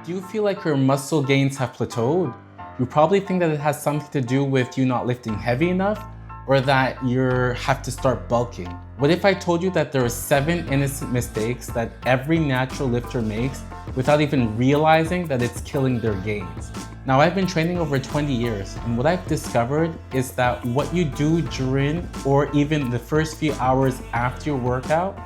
Do you feel like your muscle gains have plateaued? You probably think that it has something to do with you not lifting heavy enough, or that you have to start bulking. What if I told you that there are 7 innocent mistakes that every natural lifter makes without even realizing that it's killing their gains? Now, I've been training over 20 years, and what I've discovered is that what you do during or even the first few hours after your workout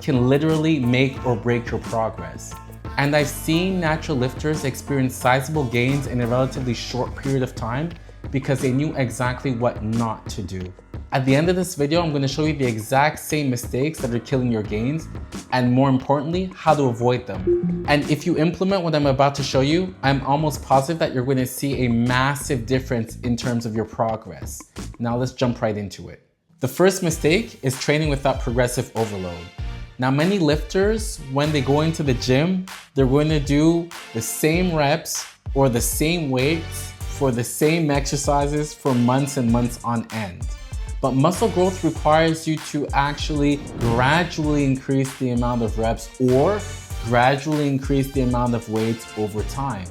can literally make or break your progress. And I've seen natural lifters experience sizable gains in a relatively short period of time because they knew exactly what not to do. At the end of this video, I'm going to show you the exact same mistakes that are killing your gains, and more importantly, how to avoid them. And if you implement what I'm about to show you, I'm almost positive that you're going to see a massive difference in terms of your progress. Now let's jump right into it. The first mistake is training without progressive overload. Now, many lifters, when they go into the gym, they're going to do the same reps or the same weights for the same exercises for months and months on end. But muscle growth requires you to actually gradually increase the amount of reps or gradually increase the amount of weights over time.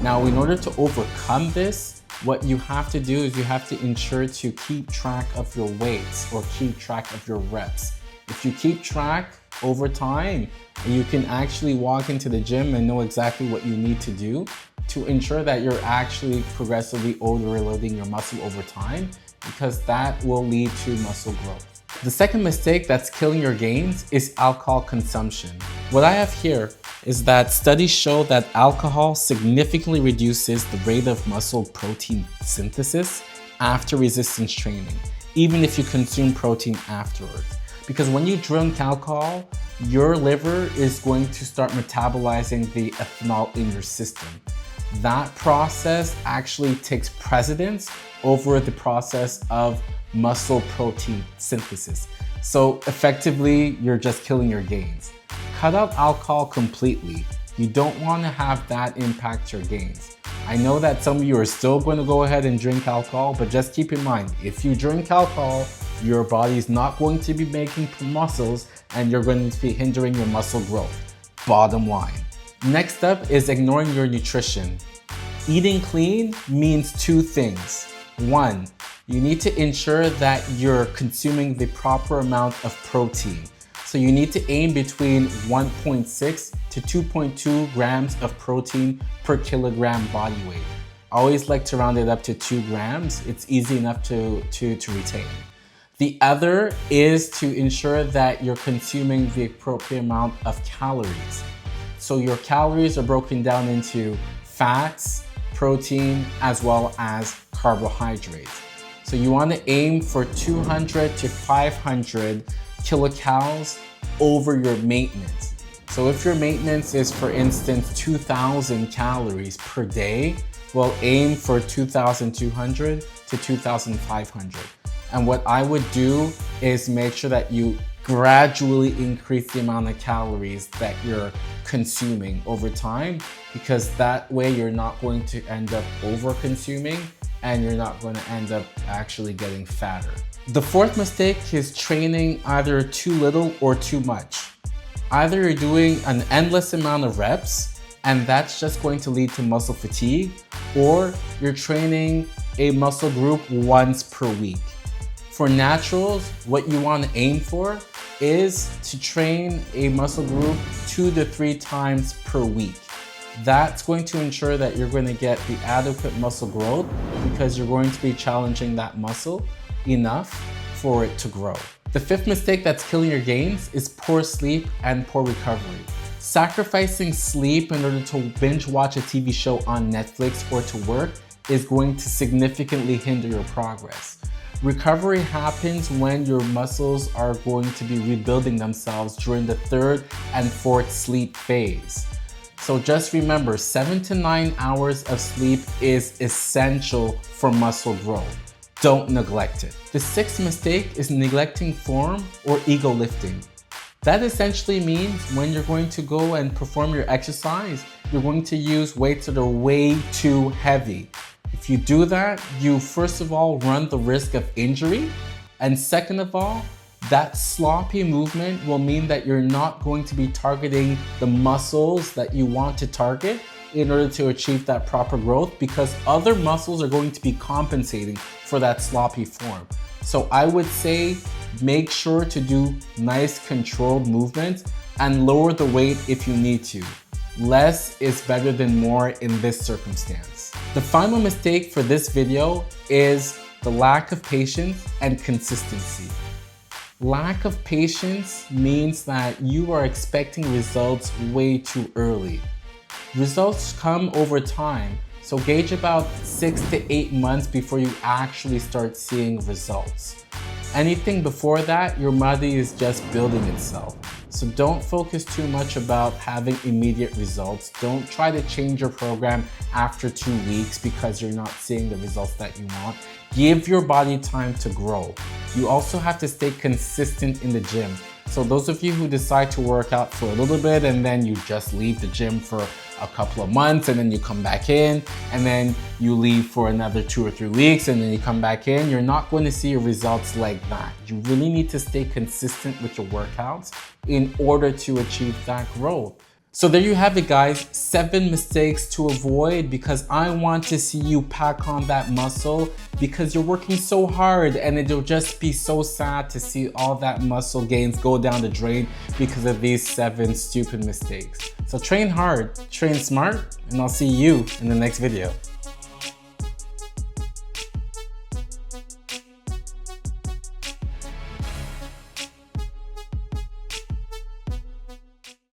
Now, in order to overcome this, what you have to do is you have to ensure to keep track of your weights or keep track of your reps. If you keep track over time, you can actually walk into the gym and know exactly what you need to do to ensure that you're actually progressively overloading your muscle over time, because that will lead to muscle growth. The second mistake that's killing your gains is alcohol consumption. What I have here is that studies show that alcohol significantly reduces the rate of muscle protein synthesis after resistance training, even if you consume protein afterwards. Because when you drink alcohol, your liver is going to start metabolizing the ethanol in your system. That process actually takes precedence over the process of muscle protein synthesis. So effectively, you're just killing your gains. Cut out alcohol completely. You don't want to have that impact your gains. I know that some of you are still going to go ahead and drink alcohol, but just keep in mind, if you drink alcohol, your body is not going to be making muscles and you're going to be hindering your muscle growth. Bottom line. Next up is ignoring your nutrition. Eating clean means 2 things. 1, you need to ensure that you're consuming the proper amount of protein. So you need to aim between 1.6 to 2.2 grams of protein per kilogram body weight. I always like to round it up to 2 grams. It's easy enough to retain. The other is to ensure that you're consuming the appropriate amount of calories. So your calories are broken down into fats, protein, as well as carbohydrates. So you want to aim for 200 to 500 kilocalories over your maintenance. So if your maintenance is, for instance, 2,000 calories per day, well, aim for 2,200 to 2,500. And what I would do is make sure that you gradually increase the amount of calories that you're consuming over time, because that way you're not going to end up over consuming and you're not going to end up actually getting fatter. The fourth mistake is training either too little or too much. Either you're doing an endless amount of reps and that's just going to lead to muscle fatigue, or you're training a muscle group once per week. For naturals, what you want to aim for is to train a muscle group 2 to 3 times per week. That's going to ensure that you're going to get the adequate muscle growth because you're going to be challenging that muscle enough for it to grow. The fifth mistake that's killing your gains is poor sleep and poor recovery. Sacrificing sleep in order to binge watch a TV show on Netflix or to work is going to significantly hinder your progress. Recovery happens when your muscles are going to be rebuilding themselves during the 3rd and 4th sleep phase. So just remember, 7 to 9 hours of sleep is essential for muscle growth. Don't neglect it. The 6th mistake is neglecting form or ego lifting. That essentially means when you're going to go and perform your exercise, you're going to use weights that are way too heavy. If you do that, you first of all run the risk of injury, and second of all, that sloppy movement will mean that you're not going to be targeting the muscles that you want to target, in order to achieve that proper growth, because other muscles are going to be compensating for that sloppy form. So I would say make sure to do nice controlled movements and lower the weight if you need to. Less is better than more in this circumstance. The final mistake for this video is the lack of patience and consistency. Lack of patience means that you are expecting results way too early. Results come over time, so gauge about 6 to 8 months before you actually start seeing results. Anything before that, your body is just building itself. So don't focus too much about having immediate results. Don't try to change your program after 2 weeks because you're not seeing the results that you want. Give your body time to grow. You also have to stay consistent in the gym. So those of you who decide to work out for a little bit and then you just leave the gym for a couple of months and then you come back in and then you leave for another 2 or 3 weeks and then you come back in, you're not going to see your results like that. You really need to stay consistent with your workouts in order to achieve that growth. So there you have it, guys, 7 mistakes to avoid, because I want to see you pack on that muscle because you're working so hard, and it'll just be so sad to see all that muscle gains go down the drain because of these 7 stupid mistakes. So train hard, train smart, and I'll see you in the next video.